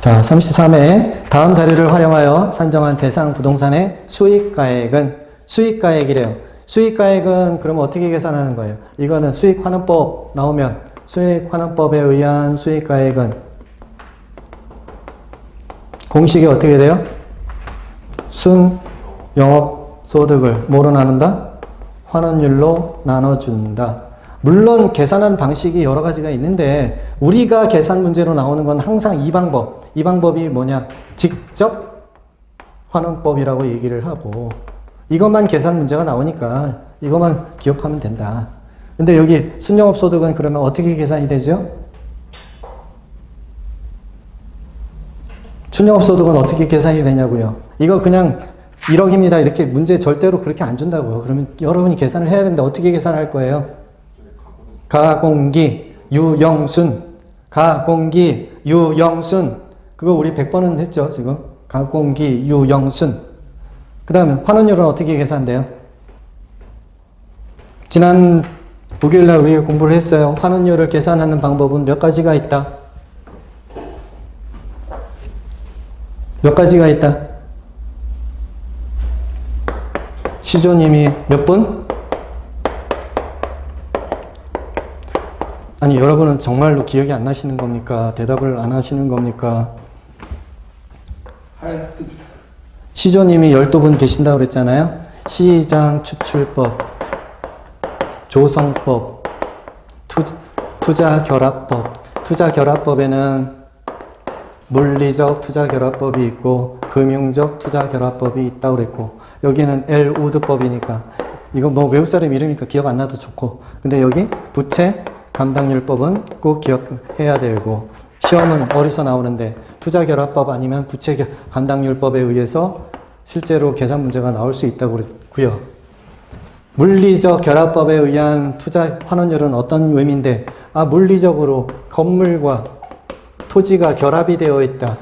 자, 33회 다음 자료를 활용하여 산정한 대상 부동산의 수익가액은 수익가액이래요. 수익가액은 그럼 어떻게 계산하는 거예요? 이거는 수익환원법 나오면 수익환원법에 의한 수익가액은 공식이 어떻게 돼요? 순 영업소득을 뭐로 나눈다? 환원율로 나눠준다. 물론 계산한 방식이 여러 가지가 있는데 우리가 계산 문제로 나오는 건 항상 이 방법. 이 방법이 뭐냐? 직접 환원법이라고 얘기를 하고 이것만 계산 문제가 나오니까 이것만 기억하면 된다. 근데 여기 순영업소득은 그러면 어떻게 계산이 되죠? 순영업소득은 어떻게 계산이 되냐고요? 이거 그냥 1억입니다. 이렇게 문제 절대로 그렇게 안 준다고요. 그러면 여러분이 계산을 해야 되는데 어떻게 계산할 거예요? 가공기, 유영순, 가공기, 유영순. 그거 우리 100번은 했죠, 지금. 가공기, 유영순. 그 다음에 환원율은 어떻게 계산돼요? 지난 목요일날 우리가 공부를 했어요. 환원율을 계산하는 방법은 몇 가지가 있다. 몇 가지가 있다. 시조님이 몇 분? 아니 여러분은 정말로 기억이 안 나시는 겁니까? 대답을 안 하시는 겁니까? 시조님이 12분 계신다고 그랬잖아요. 시장 추출법, 조성법, 투자결합법. 투자결합법에는 물리적 투자결합법이 있고 금융적 투자결합법이 있다고 그랬고 여기는 엘우드법이니까 이거 뭐 외국 사람 이름이니까 기억 안 나도 좋고 근데 여기 부채 감당률법은 꼭 기억해야 되고 시험은 어디서 나오는데 투자결합법 아니면 부채 감당률법에 의해서 실제로 계산 문제가 나올 수 있다고 그랬고요. 물리적 결합법에 의한 투자 환원율은 어떤 의미인데 물리적으로 건물과 토지가 결합이 되어 있다.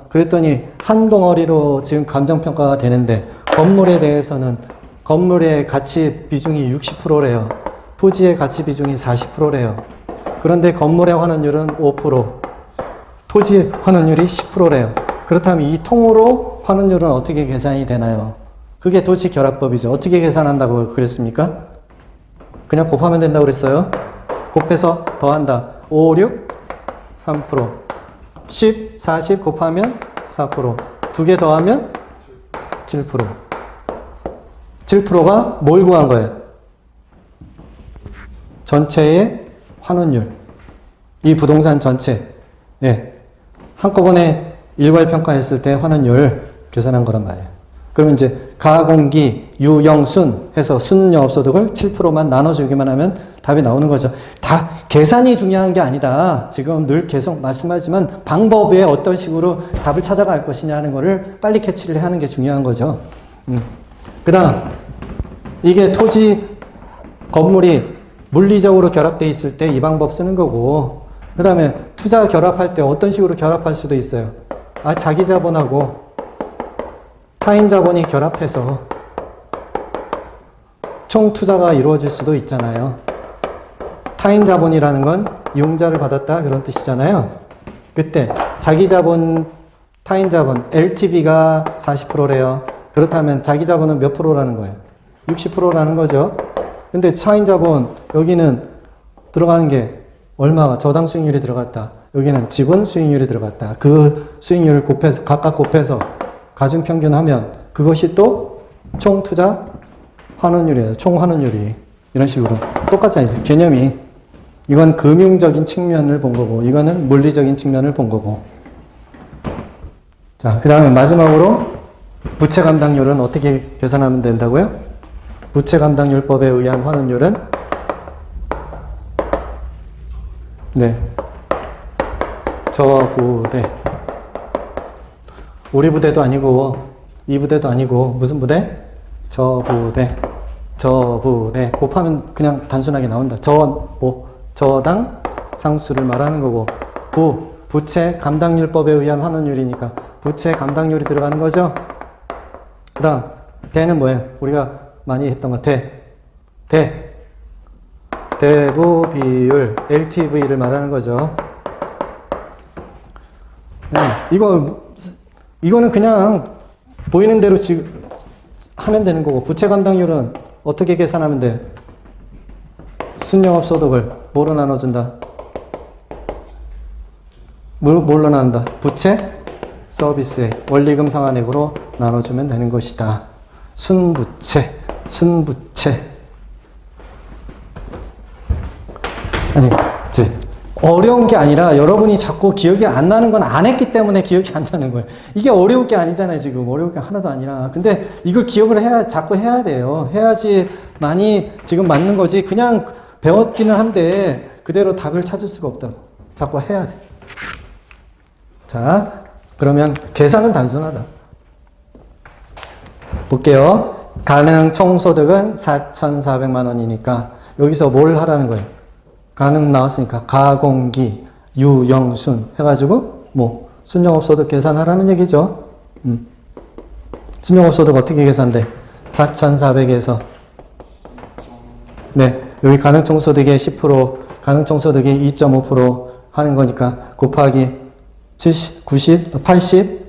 그랬더니 한 덩어리로 지금 감정평가가 되는데 건물에 대해서는 건물의 가치 비중이 60%래요. 토지의 가치 비중이 40%래요. 그런데 건물의 환원율은 5%, 토지 환원율이 10%래요. 그렇다면 이 통으로 환원율은 어떻게 계산이 되나요? 그게 도시 결합법이죠. 어떻게 계산한다고 그랬습니까? 그냥 곱하면 된다고 그랬어요. 곱해서 더한다. 5, 6, 3%. 10, 40 곱하면 4%. 두 개 더하면 7%. 7%가 뭘 구한 거예요? 전체의 환원율. 이 부동산 전체. 예. 한꺼번에 일괄평가했을 때 환원율 계산한 거란 말이에요. 그러면 이제 가공기, 유영순 해서 순영업소득을 7%만 나눠주기만 하면 답이 나오는 거죠. 다 계산이 중요한 게 아니다. 지금 늘 계속 말씀하지만 방법에 어떤 식으로 답을 찾아갈 것이냐 하는 거를 빨리 캐치를 하는 게 중요한 거죠. 그 다음 이게 토지, 건물이 물리적으로 결합되어 있을 때 이 방법 쓰는 거고 그 다음에 투자 결합할 때 어떤 식으로 결합할 수도 있어요. 자기 자본하고 타인 자본이 결합해서 총 투자가 이루어질 수도 있잖아요. 타인 자본이라는 건 융자를 받았다 그런 뜻이잖아요. 그때 자기 자본, 타인 자본, LTV가 40%래요. 그렇다면 자기 자본은 몇 프로라는 거예요? 60%라는 거죠. 근데 타인 자본 여기는 들어가는 게 얼마가 저당 수익률이 들어갔다. 여기는 지분 수익률이 들어갔다. 그 수익률을 곱해서 각각 곱해서 가중평균하면 그것이 또 총 투자 환원율이에요. 총 환원율이 이런 식으로 똑같잖아요. 개념이 이건 금융적인 측면을 본 거고 이거는 물리적인 측면을 본 거고. 자, 그 다음에 마지막으로 부채 감당률은 어떻게 계산하면 된다고요? 부채 감당률법에 의한 환원율은 네. 저부대. 우리 부대도 아니고 이 부대도 아니고 무슨 부대? 저부대. 저부대. 곱하면 그냥 단순하게 나온다. 저당 상수를 말하는 거고 부채 감당률법에 의한 환원율이니까 부채 감당률이 들어가는 거죠. 그 다음 대는 뭐예요? 우리가 많이 했던 거 대부 비율 LTV를 말하는 거죠. 이거는 그냥 보이는 대로 지금 하면 되는 거고, 부채 감당률은 어떻게 계산하면 돼? 순영업소득을 뭐로 나눠준다? 뭘로 나눈다? 부채, 서비스에 원리금 상환액으로 나눠주면 되는 것이다. 순부채. 아니, 어려운 게 아니라 여러분이 자꾸 기억이 안 나는 건 안 했기 때문에 기억이 안 나는 거예요. 이게 어려울 게 아니잖아요, 지금. 어려울 게 하나도 아니라. 근데 이걸 기억을 자꾸 해야 돼요. 해야지 많이 지금 맞는 거지. 그냥 배웠기는 한데 그대로 답을 찾을 수가 없다고. 자꾸 해야 돼. 자, 그러면 계산은 단순하다. 볼게요. 가능 총소득은 4,400만 원이니까 여기서 뭘 하라는 거예요? 가능 나왔으니까 가공기, 유영순 해가지고 뭐 순영업소득 계산하라는 얘기죠. 순영업소득 어떻게 계산돼? 4,400에서 네, 여기 가능총소득의 10%, 가능총소득이 2.5% 하는 거니까 곱하기 70, 90, 80,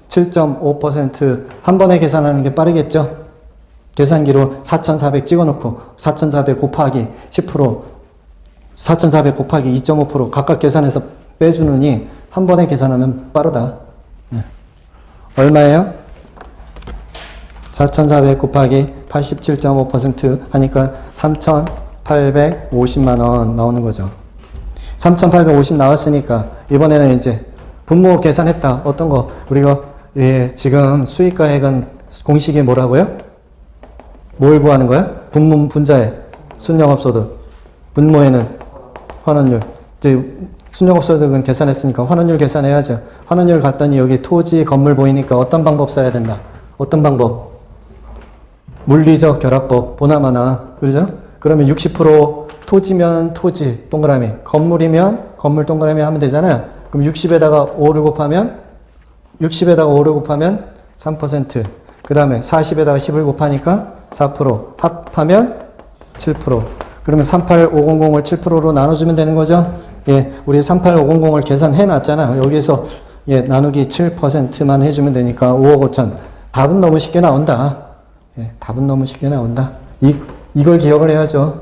7.5% 한 번에 계산하는 게 빠르겠죠? 계산기로 4,400 찍어놓고 4,400 곱하기 10%, 4,400 곱하기 2.5% 각각 계산해서 빼주느니 한 번에 계산하면 빠르다. 네. 얼마예요? 4,400 곱하기 87.5% 하니까 3,850만 원 나오는 거죠. 3,850 나왔으니까 이번에는 이제 분모 계산했다. 어떤 거? 우리가 지금 수익가액은 공식이 뭐라고요? 뭘 구하는 거야? 분자에 순영업소득, 분모에는 환원율. 이제 순영업소득은 계산했으니까 환원율 계산해야죠. 환원율 갔더니 여기 토지, 건물 보이니까 어떤 방법 써야 된다? 어떤 방법? 물리적 결합법, 보나마나. 그러죠? 그러면 60% 토지면 토지, 동그라미. 건물이면 건물 동그라미 하면 되잖아요. 그럼 60에다가 5를 곱하면 3%. 그 다음에 40에다가 10을 곱하니까 4%. 합하면 7%. 그러면 38500을 7%로 나눠주면 되는 거죠? 예, 우리 38500을 계산해 놨잖아요. 여기에서 예, 나누기 7%만 해주면 되니까 5억 5천. 답은 너무 쉽게 나온다. 예, 답은 너무 쉽게 나온다. 이걸 기억을 해야죠.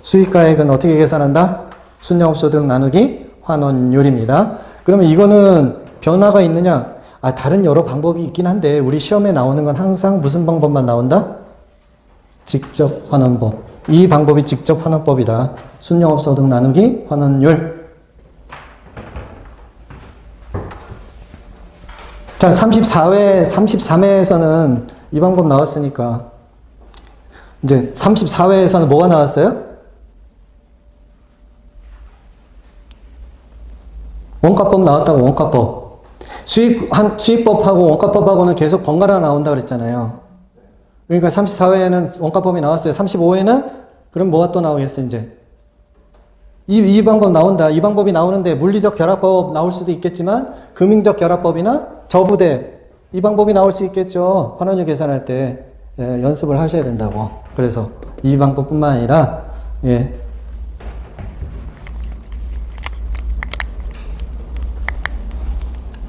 수익가액은 어떻게 계산한다? 순영업소득 나누기 환원율입니다. 그러면 이거는 변화가 있느냐? 다른 여러 방법이 있긴 한데 우리 시험에 나오는 건 항상 무슨 방법만 나온다? 직접 환원법. 이 방법이 직접 환원법이다. 순영업소득 나누기 환원율. 자, 33회에서는 이 방법 나왔으니까 이제 34회에서는 뭐가 나왔어요? 원가법 나왔다고, 원가법. 수익법하고 원가법하고는 계속 번갈아 나온다 그랬잖아요. 그러니까 34회에는 원가법이 나왔어요. 35회는 그럼 뭐가 또 나오겠어요, 이제? 이 방법 나온다. 이 방법이 나오는데 물리적 결합법 나올 수도 있겠지만 금융적 결합법이나 저부대 이 방법이 나올 수 있겠죠. 환원율 계산할 때 예, 연습을 하셔야 된다고. 그래서 이 방법뿐만 아니라 예.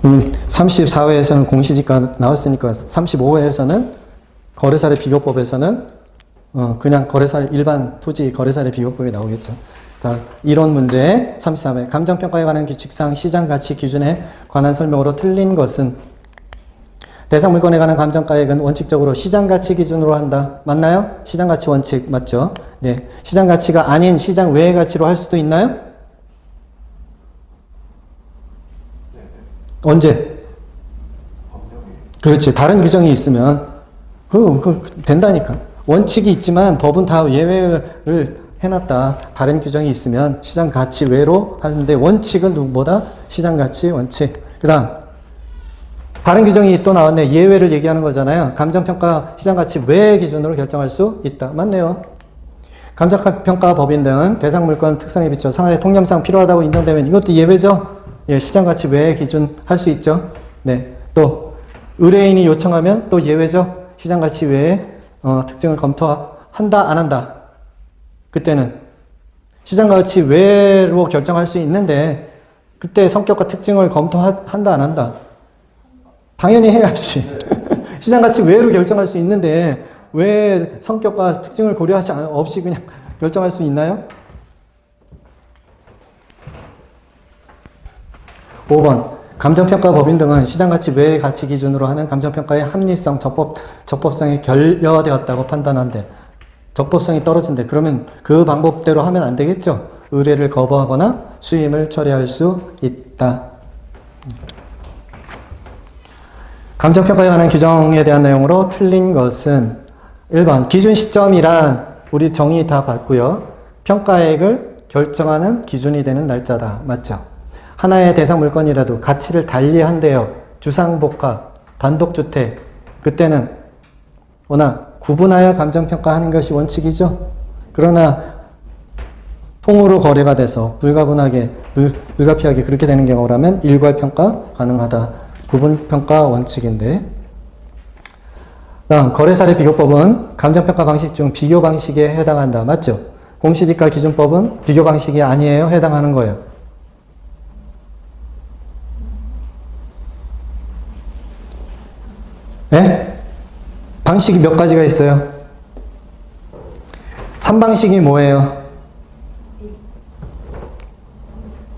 음, 34회에서는 공시지가 나왔으니까 35회에서는 거래사례 비교법에서는 그냥 거래사례 일반 토지 거래사례 비교법이 나오겠죠. 자, 이론 문제 33회 감정평가에 관한 규칙상 시장가치 기준에 관한 설명으로 틀린 것은 대상 물건에 관한 감정가액은 원칙적으로 시장가치 기준으로 한다. 맞나요? 시장가치 원칙 맞죠? 네, 시장가치가 아닌 시장 외의 가치로 할 수도 있나요? 언제? 그렇지. 다른 규정이 있으면 그 된다니까. 원칙이 있지만 법은 다 예외를 해놨다. 다른 규정이 있으면 시장 가치 외로 하는데 원칙은 누구보다 시장 가치 원칙. 그 다음 다른 규정이 또 나왔네. 예외를 얘기하는 거잖아요. 감정평가 시장 가치 외의 기준으로 결정할 수 있다. 맞네요. 감정평가 법인 등은 대상 물건 특성에 비춰 상하의 통념상 필요하다고 인정되면 이것도 예외죠. 예, 시장 가치 외의 기준 할 수 있죠. 네. 또 의뢰인이 요청하면 또 예외죠. 시장 가치 외에 특징을 검토한다 안 한다. 그때는 시장 가치 외로 결정할 수 있는데 그때 성격과 특징을 검토한다, 안 한다? 당연히 해야지. 시장가치 외로 결정할 수 있는데 왜 성격과 특징을 고려하지 없이 그냥 결정할 수 있나요? 5번. 감정평가 법인 등은 시장가치 외의 가치 기준으로 하는 감정평가의 합리성, 적법성이 결여되었다고 판단한대. 적법성이 떨어진대. 그러면 그 방법대로 하면 안 되겠죠? 의뢰를 거부하거나 수임을 철회할 수 있다. 감정평가에 관한 규정에 대한 내용으로 틀린 것은 1번. 기준 시점이란 우리 정의 다 봤고요. 평가액을 결정하는 기준이 되는 날짜다. 맞죠? 하나의 대상 물건이라도 가치를 달리한대요. 주상복합, 단독주택. 그때는 워낙 구분하여 감정평가하는 것이 원칙이죠. 그러나 통으로 거래가 돼서 불가피하게 그렇게 되는 경우라면 일괄평가 가능하다. 구분평가 원칙인데. 다음, 거래사례 비교법은 감정평가 방식 중 비교 방식에 해당한다. 맞죠? 공시지가 기준법은 비교 방식이 아니에요. 해당하는 거예요. 네? 방식이 몇 가지가 있어요? 3방식이 뭐예요?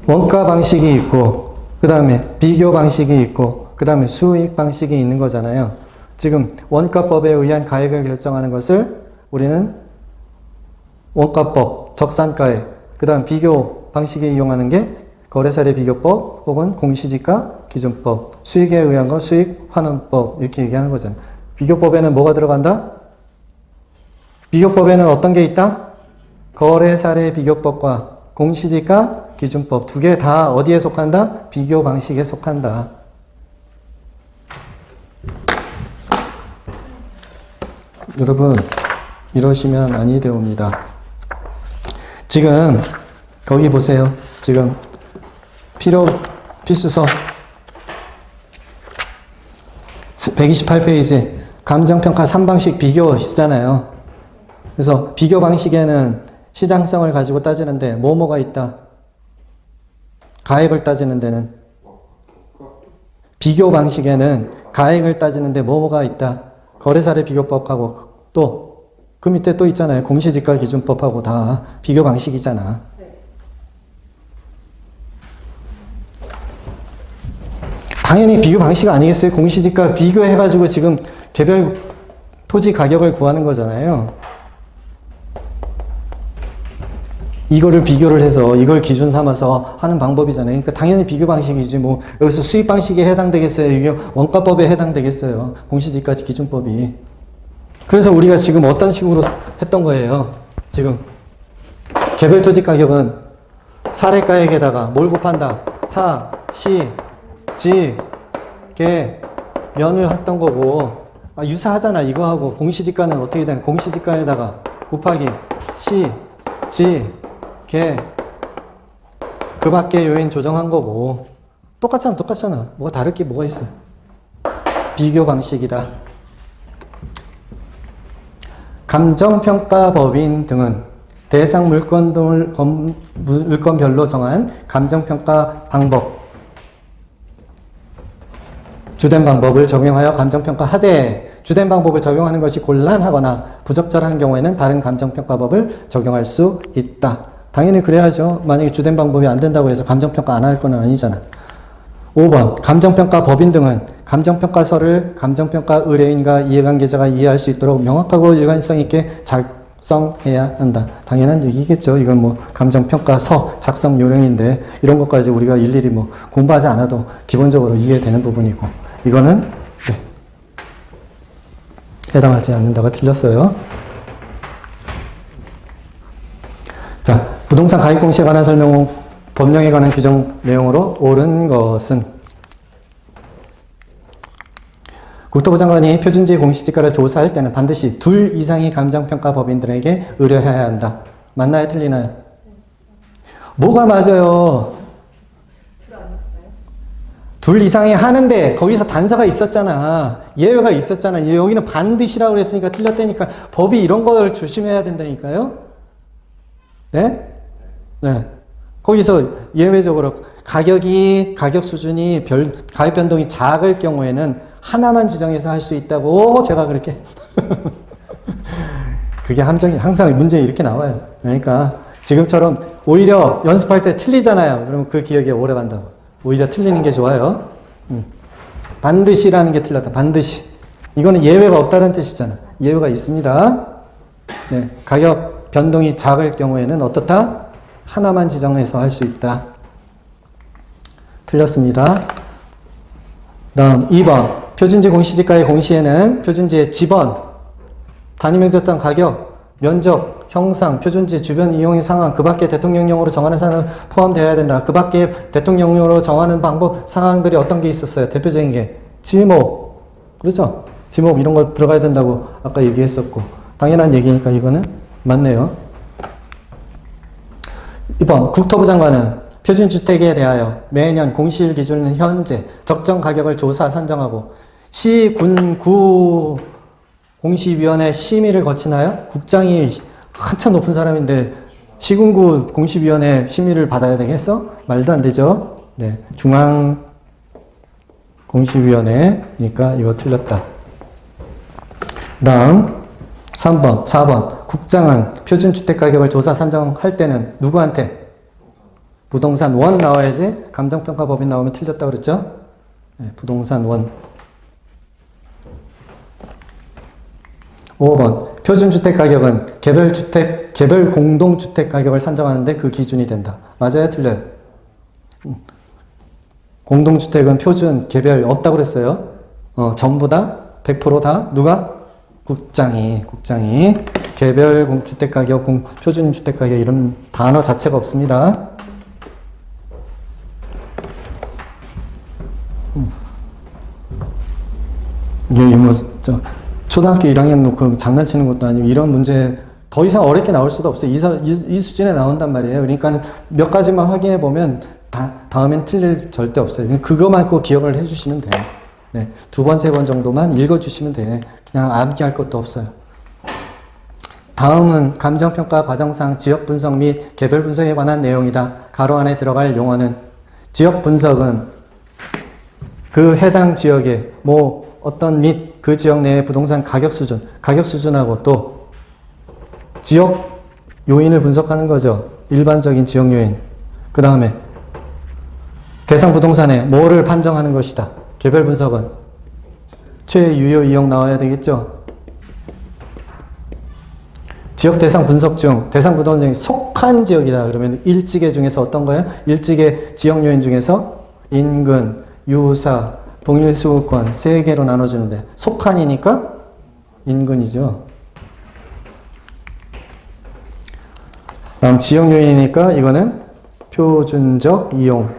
원가 방식이 있고, 그 다음에 비교 방식이 있고, 그 다음에 수익 방식이 있는 거잖아요. 지금 원가법에 의한 가액을 결정하는 것을 우리는 원가법, 적산가액, 그 다음 비교 방식에 이용하는 게 거래사례 비교법 혹은 공시지가 기준법, 수익에 의한 거 수익 환원법 이렇게 얘기하는 거잖아요. 비교법에는 뭐가 들어간다? 비교법에는 어떤 게 있다? 거래사례 비교법과 공시지가 기준법 두 개 다 어디에 속한다? 비교 방식에 속한다. 여러분 이러시면 아니 되옵니다. 지금 거기 보세요. 지금 필수서 128페이지 감정평가 3방식 비교 있잖아요. 그래서 비교 방식에는 시장성을 가지고 따지는데 뭐가 있다? 가액을 따지는 데는 비교 방식에는 가액을 따지는데 뭐가 있다? 거래사례 비교법하고 또 그 밑에 또 있잖아요. 공시지가 기준법하고 다 비교 방식이잖아. 당연히 비교 방식 아니겠어요? 공시지가 비교해가지고 지금 개별 토지 가격을 구하는 거잖아요. 이거를 비교를 해서 이걸 기준 삼아서 하는 방법이잖아요. 그러니까 당연히 비교 방식이지 뭐 여기서 수익 방식에 해당되겠어요? 이게 원가법에 해당되겠어요? 공시지가 기준법이. 그래서 우리가 지금 어떤 식으로 했던 거예요? 지금 개별 토지 가격은 사례가액에다가 뭘 곱한다? 사, 시, 지, 개, 면을 했던 거고 유사하잖아. 이거하고 공시지가는 어떻게 되냐? 공시지가에다가 곱하기 시, 지, 개, 그 밖에 요인 조정한 거고 똑같잖아. 뭐가 다를 게 뭐가 있어? 비교 방식이다. 감정평가법인 등은 대상 물건별로 정한 감정평가 방법, 주된 방법을 적용하여 감정평가하되 주된 방법을 적용하는 것이 곤란하거나 부적절한 경우에는 다른 감정평가법을 적용할 수 있다. 당연히 그래야죠. 만약에 주된 방법이 안 된다고 해서 감정평가 안 할 건 아니잖아. 5번 감정평가 법인 등은 감정평가서를 감정평가 의뢰인과 이해관계자가 이해할 수 있도록 명확하고 일관성 있게 작성해야 한다. 당연한 얘기겠죠. 이건 뭐 감정평가서 작성 요령인데 이런 것까지 우리가 일일이 뭐 공부하지 않아도 기본적으로 이해되는 부분이고 이거는 네. 해당하지 않는다가 틀렸어요. 자, 부동산 가입 공시에 관한 설명 법령에 관한 규정 내용으로 옳은 것은 국토부 장관이 표준지 공시지가를 조사할 때는 반드시 둘 이상의 감정평가 법인들에게 의뢰해야 한다. 맞나요? 틀리나요? 뭐가 맞아요? 둘 이상이 하는데 거기서 단서가 있었잖아. 예외가 있었잖아. 여기는 반드시라고 그랬으니까 틀렸다니까 법이 이런 걸 조심해야 된다니까요. 네? 네. 거기서 예외적으로 가격 수준이 가격 변동이 작을 경우에는 하나만 지정해서 할 수 있다고 제가 그렇게 그게 함정이 항상 문제 이렇게 나와요. 그러니까 지금처럼 오히려 연습할 때 틀리잖아요. 그러면 그 기억이 오래 간다고. 오히려 틀리는 게 좋아요. 반드시라는 게 틀렸다. 반드시. 이거는 예외가 없다는 뜻이잖아. 예외가 있습니다. 네, 가격 변동이 작을 경우에는 어떻다? 하나만 지정해서 할 수 있다. 틀렸습니다. 다음 2번. 표준지 공시지가의 공시에는 표준지의 지번, 단위면적당 가격, 면적, 형상, 표준지 주변 이용의 상황, 그 밖에 대통령령으로 정하는 사항은 포함되어야 된다. 그 밖에 대통령령으로 정하는 방법, 상황들이 어떤 게 있었어요? 대표적인 게 지목, 그렇죠? 지목 이런 거 들어가야 된다고 아까 얘기했었고 당연한 얘기니까 이거는 맞네요. 2번 국토부 장관은 표준주택에 대하여 매년 공시일 기준은 현재 적정 가격을 조사 선정하고 시, 군, 구 공시위원회 심의를 거치나요? 국장이 한참 높은 사람인데 시군구 공시위원회 심의를 받아야 되겠어? 말도 안 되죠. 네, 중앙 공시위원회니까 이거 틀렸다. 다음 3번, 4번. 국장은 표준주택 가격을 조사 산정할 때는 누구한테? 부동산 원 나와야지. 감정평가법인 나오면 틀렸다고 그랬죠? 네, 부동산 원. 5번. 표준주택 가격은 개별 공동주택 가격을 산정하는데 그 기준이 된다. 맞아요? 틀려요? 공동주택은 표준, 개별 없다고 그랬어요. 전부 다? 100% 다? 누가? 국장이. 개별 주택 가격, 표준 주택 가격 이런 단어 자체가 없습니다. 이게 뭐, 초등학교 1학년 놓고 장난치는 것도 아니고 이런 문제 더 이상 어렵게 나올 수도 없어요. 이 수준에 나온단 말이에요. 그러니까 몇 가지만 확인해 보면 다음엔 틀릴 절대 없어요. 그거만 꼭 기억을 해주시면 돼요. 네, 2번, 3번 정도만 읽어주시면 돼. 그냥 암기할 것도 없어요. 다음은 감정평가 과정상 지역 분석 및 개별 분석에 관한 내용이다. 가로 안에 들어갈 용어는 지역 분석은 그 해당 지역의 어떤 및 그 지역 내의 부동산 가격 수준하고 또 지역 요인을 분석하는 거죠. 일반적인 지역 요인. 그 다음에 대상 부동산에 뭐를 판정하는 것이다. 개별 분석은 최유효 이용 나와야 되겠죠. 지역 대상 분석 중 대상 부동산에 속한 지역이다. 그러면 일지계 중에서 어떤 거예요? 일지계 지역 요인 중에서 인근, 유사, 동일수급권 3개로 나눠주는데 속한이니까 인근이죠. 다음 지역 요인이니까 이거는 표준적 이용.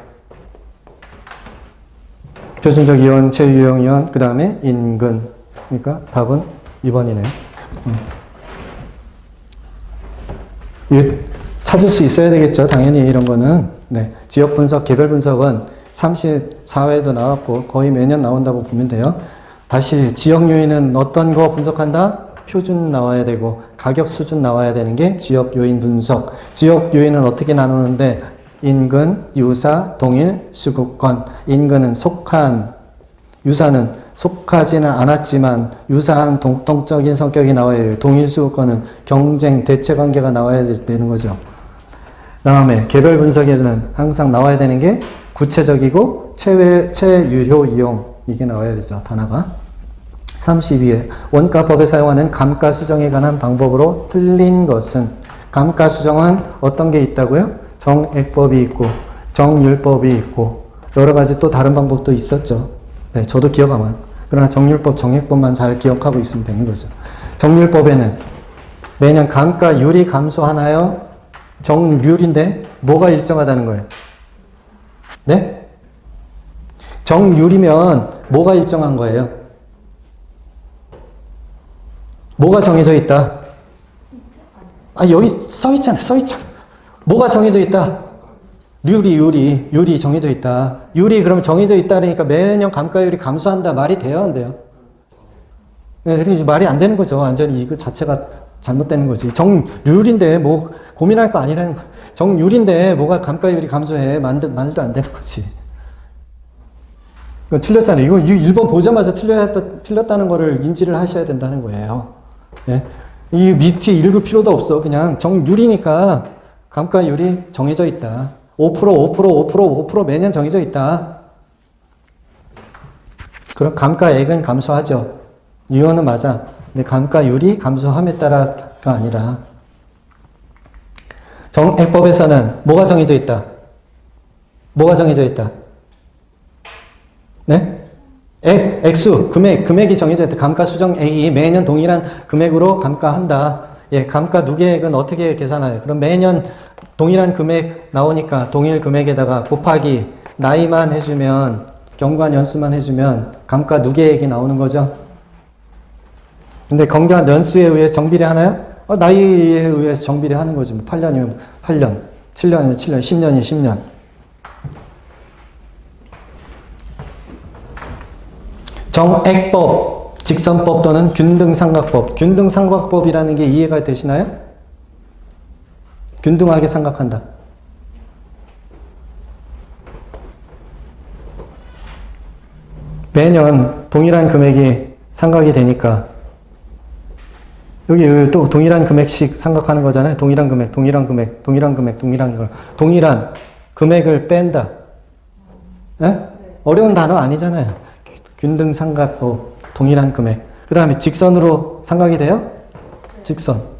표준적 이용, 최유용 이용, 그 다음에 인근. 그러니까 답은 2번이네요. 이거 찾을 수 있어야 되겠죠. 당연히 이런 거는. 네. 지역 분석, 개별 분석은 34회도 나왔고 거의 매년 나온다고 보면 돼요. 다시 지역 요인은 어떤 거 분석한다? 표준 나와야 되고 가격 수준 나와야 되는 게 지역 요인 분석. 지역 요인은 어떻게 나누는데 인근, 유사, 동일, 수급권. 인근은 속한, 유사는 속하지는 않았지만 유사한 동적인 성격이 나와야 해요. 동일 수급권은 경쟁, 대체 관계가 나와야 되는 거죠. 그 다음에 개별 분석에는 항상 나와야 되는 게 구체적이고 최유효 이용. 이게 나와야 되죠. 단어가. 32회 원가법에 사용하는 감가 수정에 관한 방법으로 틀린 것은 감가 수정은 어떤 게 있다고요? 정액법이 있고 정률법이 있고 여러 가지 또 다른 방법도 있었죠. 네, 저도 기억 안 나요. 그러나 정률법, 정액법만 잘 기억하고 있으면 되는 거죠. 정률법에는 매년 감가율이 감소하나요? 정률인데 뭐가 일정하다는 거예요? 네? 정률이면 뭐가 일정한 거예요? 뭐가 정해져 있다? 여기 써 있잖아. 뭐가 정해져 있다? 율이 정해져 있다. 율이 그러면 정해져 있다 그러니까 매년 감가율이 감소한다. 말이 돼요, 안 돼요? 네, 그러니까 말이 안 되는 거죠. 완전히 이거 자체가 잘못되는 거지. 정률인데 뭐 고민할 거 아니라는 거. 정률인데 뭐가 감가율이 감소해. 말도 안 되는 거지. 이거 틀렸잖아요. 이거 1번 보자마자 틀렸다는 거를 인지를 하셔야 된다는 거예요. 예? 이 밑에 읽을 필요도 없어. 그냥 정률이니까 감가율이 정해져 있다. 5% 매년 정해져 있다. 그럼 감가액은 감소하죠. 유언은 맞아. 근데 감가율이 감소함에 따라가 아니라 정액법에서는 뭐가 정해져 있다? 뭐가 정해져 있다? 네? 액수, 금액이 정해져 있다. 감가수정액이 매년 동일한 금액으로 감가한다. 예, 감가 누계액은 어떻게 계산해요? 그럼 매년 동일한 금액 나오니까 동일 금액에다가 곱하기 나이만 해주면, 경과한 연수만 해주면 감가 누계액이 나오는 거죠. 근데 경과한 연수에 의해 정비례 하나요? 나이에 의해서 정비례 하는 거지. 8년이면 8년, 7년이면 7년, 10년이면 10년. 정액법, 직선법 또는 균등삼각법. 균등삼각법이라는 게 이해가 되시나요? 균등하게 삼각한다. 매년 동일한 금액이 삼각이 되니까 여기 또 동일한 금액씩 삼각하는 거잖아요. 동일한 금액을 뺀다. 네? 어려운 단어 아니잖아요. 균등삼각법, 동일한 금액. 그 다음에 직선으로 삼각이 돼요? 직선.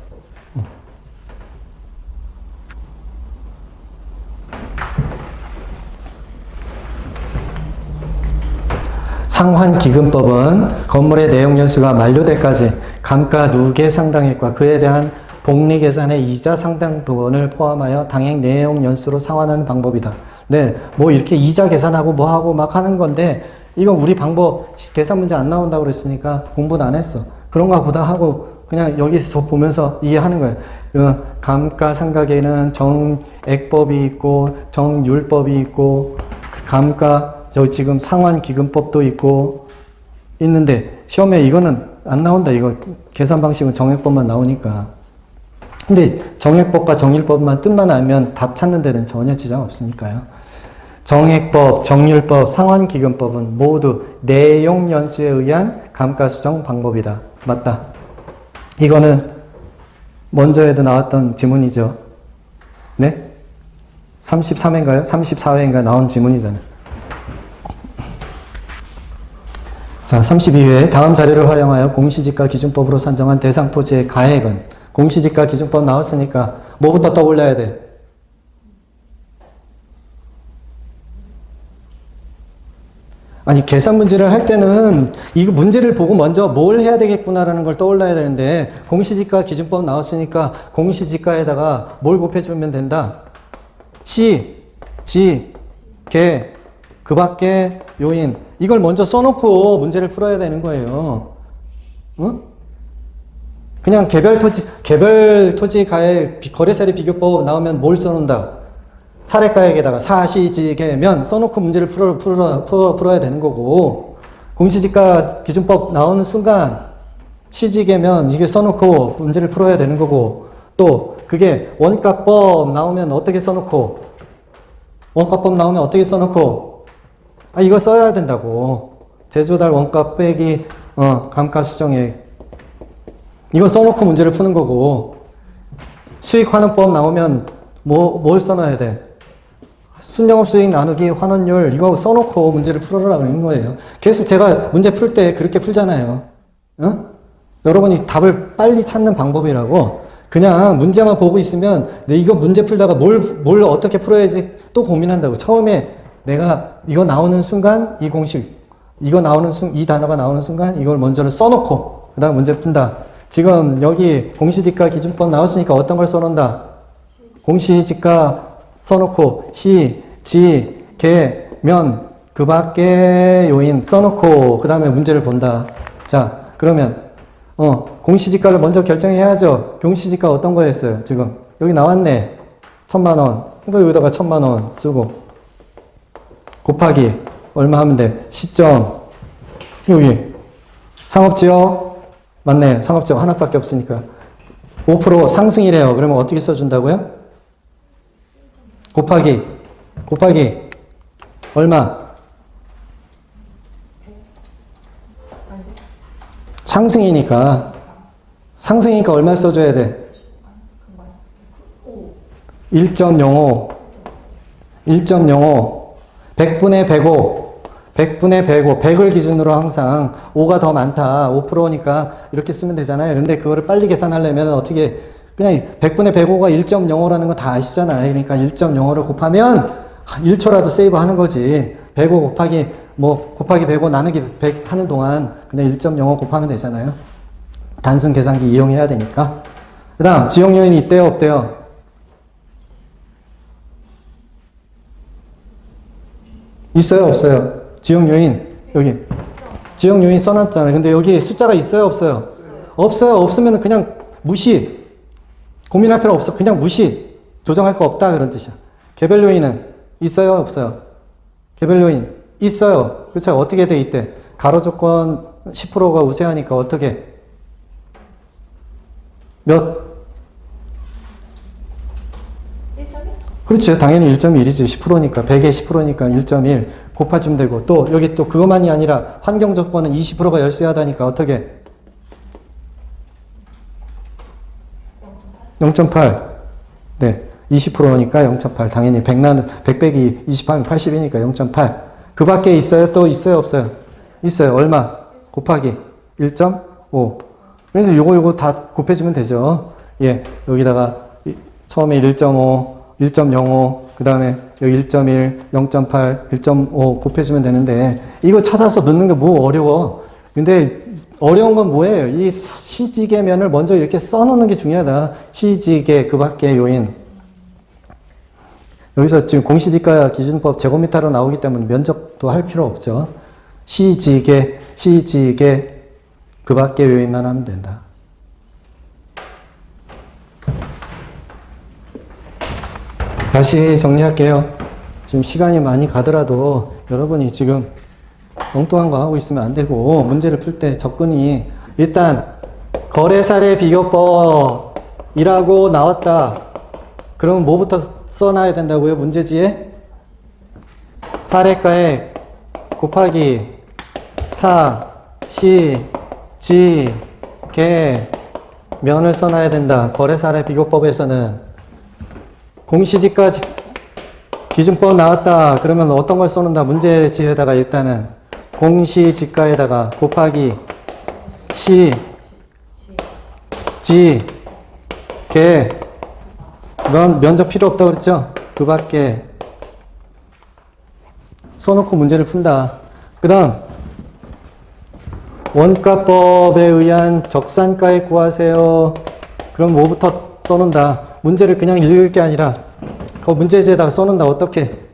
상환기금법은 건물의 내용연수가 만료될까지 감가 누계 상당액과 그에 대한 복리계산의 이자 상당 부분을 포함하여 당행 내용연수로 상환하는 방법이다. 네, 뭐 이렇게 이자 계산하고 뭐 하고 막 하는 건데 이거 우리 방법 계산 문제 안 나온다고 그랬으니까 공부는 안 했어. 그런가 보다 하고 그냥 여기서 보면서 이해하는 거예요. 감가상각에는 정액법이 있고 정률법이 있고 저 지금 상환기금법도 있고 있는데 시험에 이거는 안 나온다. 이거 계산 방식은 정액법만 나오니까. 근데 정액법과 정률법만 뜻만 알면 답 찾는 데는 전혀 지장 없으니까요. 정액법, 정률법, 상환기금법은 모두 내용연수에 의한 감가수정 방법이다. 맞다. 이거는 먼저에도 나왔던 지문이죠. 네? 33회인가요? 34회인가 나온 지문이잖아요. 자, 32회 다음 자료를 활용하여 공시지가 기준법으로 산정한 대상 토지의 가액은 공시지가 기준법 나왔으니까 뭐부터 떠올려야 돼? 아니 계산 문제를 할 때는 이거 문제를 보고 먼저 뭘 해야 되겠구나라는 걸 떠올라야 되는데 공시지가 기준법 나왔으니까 공시지가에다가 뭘 곱해주면 된다? 시, 지, 계, 그 밖에 요인 이걸 먼저 써놓고 문제를 풀어야 되는 거예요. 응? 그냥 개별 토지 가액 거래세리 비교법 나오면 뭘 써놓는다? 사례가액에다가 사시지계면 써놓고 문제를 풀어야 되는 거고 공시지가 기준법 나오는 순간 시지계면 이게 써놓고 문제를 풀어야 되는 거고 또 그게 원가법 나오면 어떻게 써놓고 원가법 나오면 어떻게 써놓고 이거 써야 된다고. 제조달 원가 빼기 감가수정액 이거 써놓고 문제를 푸는 거고 수익환원법 나오면 뭘 써놔야 돼? 순영업수익 나누기 환원율 이거 써놓고 문제를 풀어라고 하는 거예요. 계속 제가 문제 풀 때 그렇게 풀잖아요. 여러분이 답을 빨리 찾는 방법이라고 그냥 문제만 보고 있으면 이거 문제 풀다가 뭘 어떻게 풀어야지 또 고민한다고. 처음에 내가 이거 나오는 순간 이 공식 이 단어가 나오는 순간 이걸 먼저를 써놓고 그 다음 문제 푼다. 지금 여기 공시지가 기준법 나왔으니까 어떤 걸 써놓는다? 공시지가 써놓고 시, 지, 계, 면, 그 밖에 요인 써놓고 그 다음에 문제를 본다. 자 그러면 공시지가를 먼저 결정해야죠. 공시지가 어떤 거였어요? 지금 여기 나왔네. 1,000,000원. 그러니까 여기다가 1,000,000원 쓰고 곱하기 얼마 하면 돼? 시점 여기 상업지역 맞네. 상업지역 하나밖에 없으니까 5% 상승이래요. 그러면 어떻게 써준다고요? 곱하기 얼마? 상승이니까 얼마 써줘야 돼? 1.05 100분의 105 100을 기준으로 항상 5가 더 많다 5%니까 이렇게 쓰면 되잖아요. 근데 그거를 빨리 계산하려면 어떻게 그냥 100분의 105가 1.05라는 거 다 아시잖아요. 그러니까 1.05를 곱하면 1초라도 세이브 하는 거지. 105 곱하기 105 나누기 100 하는 동안 그냥 1.05 곱하면 되잖아요. 단순 계산기 이용해야 되니까. 그 다음 지역 요인이 있대요 없대요? 있어요 없어요? 지역 요인 여기 지역 요인 써놨잖아요. 근데 여기 숫자가 있어요 없어요? 없어요. 없으면 그냥 무시. 고민할 필요 없어. 그냥 무시. 조정할 거 없다 그런 뜻이야. 개별 요인은 있어요 없어요? 개별 요인 있어요. 그렇죠? 어떻게 돼 있대? 가로 조건 10%가 우세하니까 어떻게? 몇? 1.1? 그렇죠. 당연히 1.1이지. 10%니까. 100에 10%니까 1.1 곱해주면 되고 또 여기 또 그것만이 아니라 환경 조건은 20%가 열세하다니까 어떻게? 0.8. 네. 20%니까 0.8. 당연히 100 빼기 20 하면 80이니까 0.8. 그 밖에 있어요? 또 있어요? 없어요? 있어요. 얼마? 곱하기 1.5. 그래서 요거 다 곱해주면 되죠. 예. 여기다가 처음에 1.5, 1.05, 그 다음에 여기 1.1, 0.8, 1.5 곱해주면 되는데 이거 찾아서 넣는 게 뭐 어려워. 근데 어려운 건 뭐예요? 이 시지개면을 먼저 이렇게 써놓는 게 중요하다. 시지개, 그 밖의 요인. 여기서 지금 공시지가 기준법 제곱미터로 나오기 때문에 면적도 할 필요 없죠. 시지개, 그 밖의 요인만 하면 된다. 다시 정리할게요. 지금 시간이 많이 가더라도 여러분이 지금 엉뚱한 거 하고 있으면 안 되고 문제를 풀 때 접근이 일단 거래사례 비교법이라고 나왔다. 그러면 뭐부터 써놔야 된다고요? 문제지에 사례가액 곱하기 사, 시, 지, 개, 면을 써놔야 된다. 거래사례 비교법에서는 공시지가 기준법 나왔다. 그러면 어떤 걸 써놓는다? 문제지에다가 일단은 공시지가에다가 곱하기 시, 지, 개, 면적 필요 없다고 그랬죠? 그 밖에 써놓고 문제를 푼다. 그 다음 원가법에 의한 적산가액 구하세요. 그럼 뭐부터 써놓는다? 문제를 그냥 읽을 게 아니라 그 문제지에다가 써놓는다. 어떻게?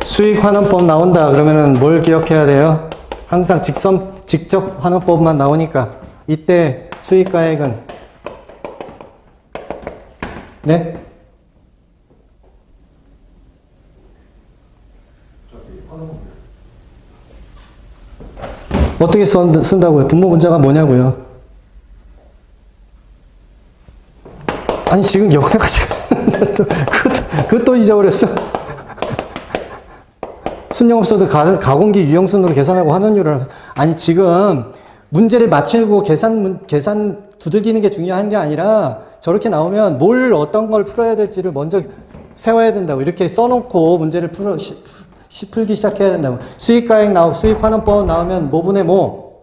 수익환원법 나온다. 그러면은 뭘 기억해야 돼요? 항상 직접 환원법만 나오니까 이때 수익가액은 네? 어떻게 쓴다고요? 분모 문자가 뭐냐고요? 아니 지금 역내가 지금 그것도 잊어버렸어. 순영업소득 가공기 유형순으로 계산하고 환원율을 아니 지금 문제를 맞추고 계산 두들기는 게 중요한 게 아니라 저렇게 나오면 뭘 어떤 걸 풀어야 될지를 먼저 세워야 된다고. 이렇게 써놓고 문제를 풀기 시작해야 된다고. 수익가액 수익환원법 나오면 뭐 분의 뭐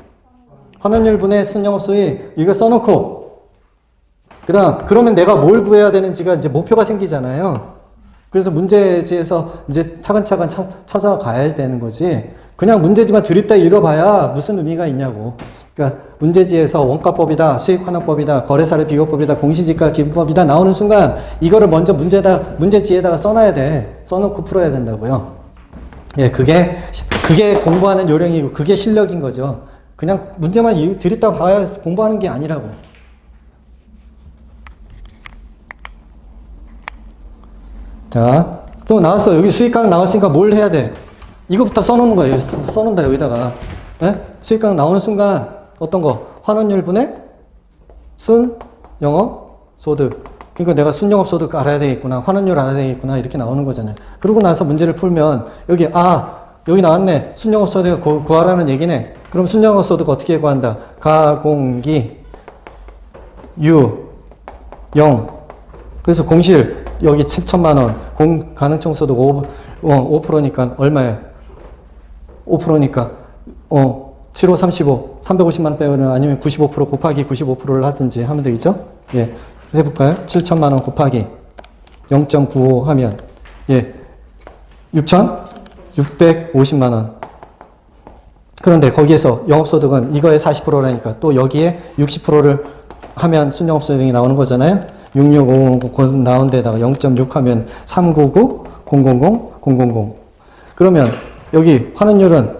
환원율 분의 순영업소득 이거 써놓고 그러면 내가 뭘 구해야 되는지가 이제 목표가 생기잖아요. 그래서 문제지에서 이제 차근차근 찾아가야 되는 거지. 그냥 문제지만 드립다 읽어봐야 무슨 의미가 있냐고. 그러니까 문제지에서 원가법이다, 수익환원법이다, 거래사례 비교법이다, 공시지가 기준법이다 나오는 순간 이거를 먼저 문제지에다가 써놔야 돼. 써놓고 풀어야 된다고요. 예, 그게 공부하는 요령이고 그게 실력인 거죠. 그냥 문제만 드립다 봐야 공부하는 게 아니라고. 자, 또 나왔어. 여기 수익가액 나왔으니까 뭘 해야 돼? 이거부터 써놓는 거예요. 써놓는다, 여기다가. 예? 수익강 나오는 순간, 어떤 거? 환원율 분의 순영업소득. 그러니까 내가 순영업소득 알아야 되겠구나, 환원율 알아야 되겠구나, 이렇게 나오는 거잖아요. 그러고 나서 문제를 풀면, 여기 나왔네. 순영업소득 구하라는 얘기네. 그럼 순영업소득 어떻게 구한다? 가공기, 영. 그래서 공실, 여기 7천만 원. 가능총소득 5%니까 얼마예요? 5%니까, 7, 5, 35. 350만 원 빼면 아니면 95% 곱하기 95%를 하든지 하면 되겠죠? 예. 해볼까요? 7천만 원 곱하기 0.95 하면, 예. 6,650만 원. 그런데 거기에서 영업소득은 이거에 40%라니까 또 여기에 60%를 하면 순영업소득이 나오는 거잖아요. 6650 나온 데다가 0.6 하면 399, 000. 그러면 여기 환원율은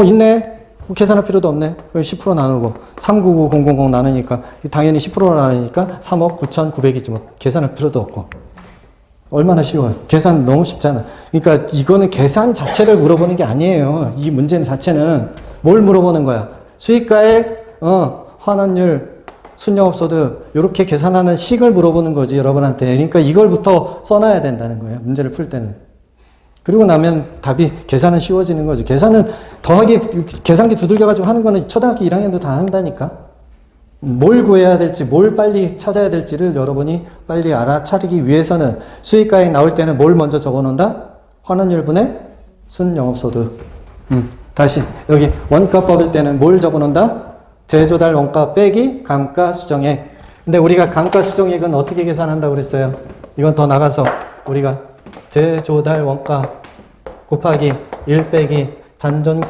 있네. 계산할 필요도 없네. 10% 나누고 399, 000 나누니까 당연히 10% 나누니까 3억 9,900이지 뭐. 계산할 필요도 없고. 얼마나 쉬워요. 계산 너무 쉽잖아. 그러니까 이거는 계산 자체를 물어보는 게 아니에요. 이 문제 자체는 뭘 물어보는 거야? 수익가액, 환원율, 순영업소득 이렇게 계산하는 식을 물어보는 거지, 여러분한테. 그러니까 이걸부터 써놔야 된다는 거예요. 문제를 풀 때는. 그리고 나면 답이, 계산은 쉬워지는 거지. 계산은 더하기, 계산기 두들겨가지고 하는 거는 초등학교 1학년도 다 한다니까. 뭘 구해야 될지, 뭘 빨리 찾아야 될지를 여러분이 빨리 알아차리기 위해서는 수익가액 나올 때는 뭘 먼저 적어 놓는다? 환원율 분의 순영업소득. 다시, 여기 원가법일 때는 뭘 적어 놓는다? 제조달 원가 빼기 감가수정액. 근데 우리가 감가수정액은 어떻게 계산한다고 그랬어요? 이건 더 나가서 우리가 제조달 원가 곱하기 1 빼기 잔존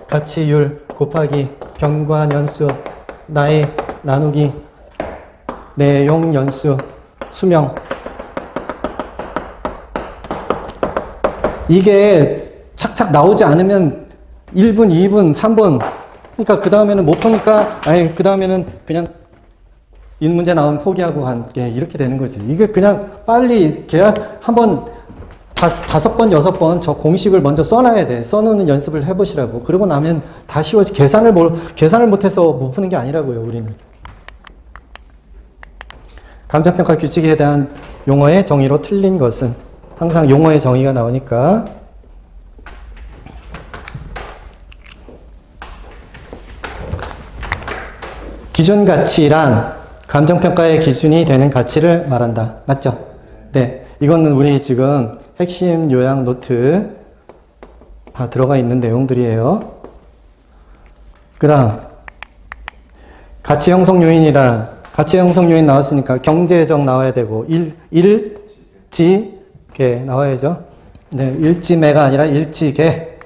가치율 곱하기 경과년수 나이 나누기 내용 연수 수명. 이게 착착 나오지 않으면 1분, 2분, 3분. 그러니까 그 다음에는 못 푸니까, 그 다음에는 그냥 이 문제 나오면 포기하고 게 이렇게 되는 거지. 이게 그냥 빨리 계약 한번 5번, 6번 저 공식을 먼저 써놔야 돼. 써놓는 연습을 해보시라고. 그러고 나면 다 쉬워지. 계산을 못해서 못 푸는 게 아니라고요, 우리는. 감정평가 규칙에 대한 용어의 정의로 틀린 것은, 항상 용어의 정의가 나오니까. 기준 가치란 감정평가의 기준이 되는 가치를 말한다. 맞죠? 네. 이거는 우리 지금 핵심 요약 노트 다 들어가 있는 내용들이에요. 그 다음, 가치 형성 요인이란, 가치 형성 요인 나왔으니까 경제적 나와야 되고, 일지계 나와야죠. 네, 일지매가 아니라 일지계.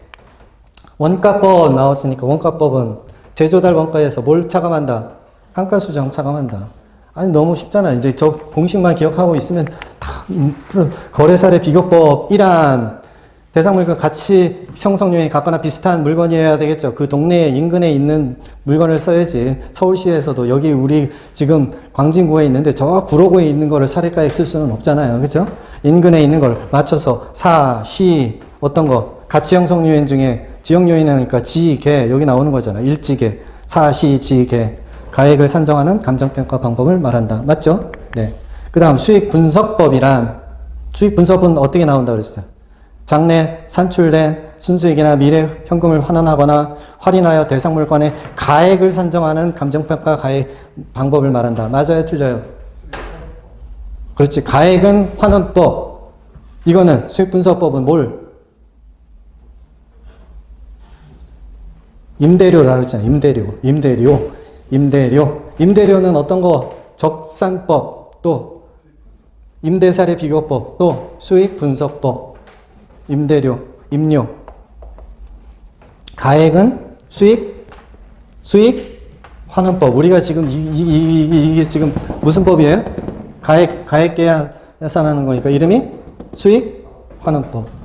원가법 나왔으니까 원가법은 제조달 원가에서 뭘 차감한다? 감가수정 차감한다. 아니, 너무 쉽잖아. 이제 저 공식만 기억하고 있으면 다, 거래사례 비교법 1안, 대상물건 가치 형성 요인이 같거나 비슷한 물건이어야 되겠죠. 그 동네에 인근에 있는 물건을 써야지. 서울시에서도 여기 우리 지금 광진구에 있는데 저 구로구에 있는 거를 사례가액 쓸 수는 없잖아요. 그렇죠? 인근에 있는 걸 맞춰서 사, 시, 어떤 거, 가치 형성 요인 중에 지역 요인이니까 지, 개, 여기 나오는 거잖아. 일지계, 사, 시, 지, 개. 가액을 산정하는 감정평가 방법을 말한다. 맞죠? 네. 그 다음 수익분석법이란, 수익분석은 어떻게 나온다고 그랬어요? 장래 산출된 순수익이나 미래 현금을 환원하거나 할인하여 대상물건의 가액을 산정하는 감정평가 가액 방법을 말한다. 맞아요? 틀려요? 그렇지. 가액은 환원법. 이거는 수익분석법은 뭘? 임대료라고 했잖아요. 임대료는 어떤 거? 적산법, 또 임대사례 비교법, 또 수익분석법, 임대료, 임료. 가액은 수익 환원법. 우리가 지금 이게 지금 무슨 법이에요? 가액 계산하는 거니까 이름이 수익 환원법.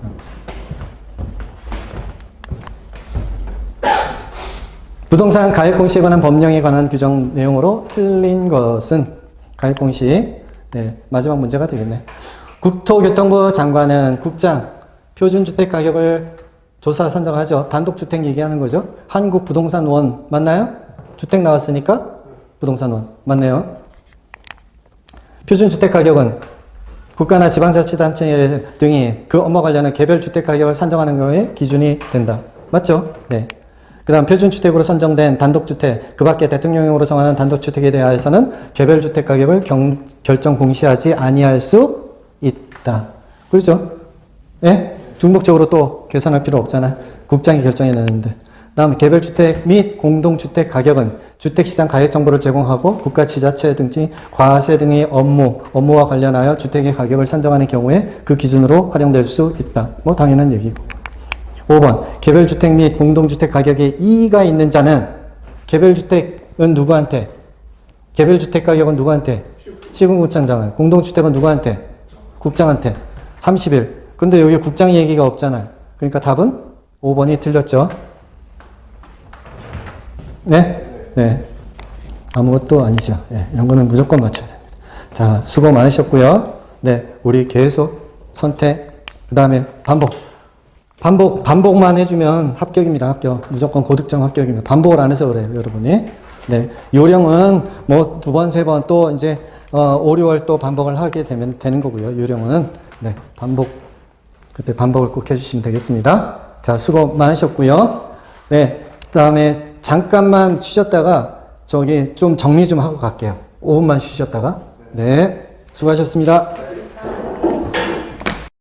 부동산 가액공시에 관한 법령에 관한 규정 내용으로 틀린 것은 가액공시. 네, 마지막 문제가 되겠네. 국토교통부 장관은 국장 표준주택 가격을 조사 선정하죠. 단독주택 얘기하는 거죠. 한국부동산원 맞나요? 주택 나왔으니까 부동산원 맞네요. 표준주택 가격은 국가나 지방자치단체 등이 그 업무 관련한 개별주택 가격을 산정하는 경우에 기준이 된다. 맞죠? 네. 그 다음 표준주택으로 선정된 단독주택, 그 밖에 대통령령으로 정하는 단독주택에 대하여서는 개별주택 가격을 결정 공시하지 아니할 수 있다. 그렇죠? 예? 중복적으로 또 계산할 필요 없잖아. 국장이 결정해 내는데. 다음 개별주택 및 공동주택 가격은 주택시장 가격 정보를 제공하고 국가 지자체 등지 과세 등의 업무와 관련하여 주택의 가격을 산정하는 경우에 그 기준으로 활용될 수 있다. 뭐 당연한 얘기고. 5번 개별주택 및 공동주택 가격에 이의가 있는 자는 개별주택은 누구한테? 개별주택 가격은 누구한테? 시군구청장은. 공동주택은 누구한테? 국장한테. 30일. 근데 여기 국장 얘기가 없잖아요. 그러니까 답은 5번이 틀렸죠. 네? 네. 아무것도 아니죠. 네, 이런 거는 무조건 맞춰야 됩니다. 자, 수고 많으셨고요. 네, 우리 계속 선택, 그 다음에 반복만 해주면 합격입니다. 합격. 무조건 고득점 합격입니다. 반복을 안 해서 그래요, 여러분이. 네. 요령은 뭐 2번, 3번 또 이제 5, 6월 또 반복을 하게 되면 되는 거고요. 요령은. 네. 그때 반복을 꼭 해주시면 되겠습니다. 자, 수고 많으셨고요. 네. 그 다음에 잠깐만 쉬셨다가 저기 좀 정리 좀 하고 갈게요. 5분만 쉬셨다가. 네. 수고하셨습니다.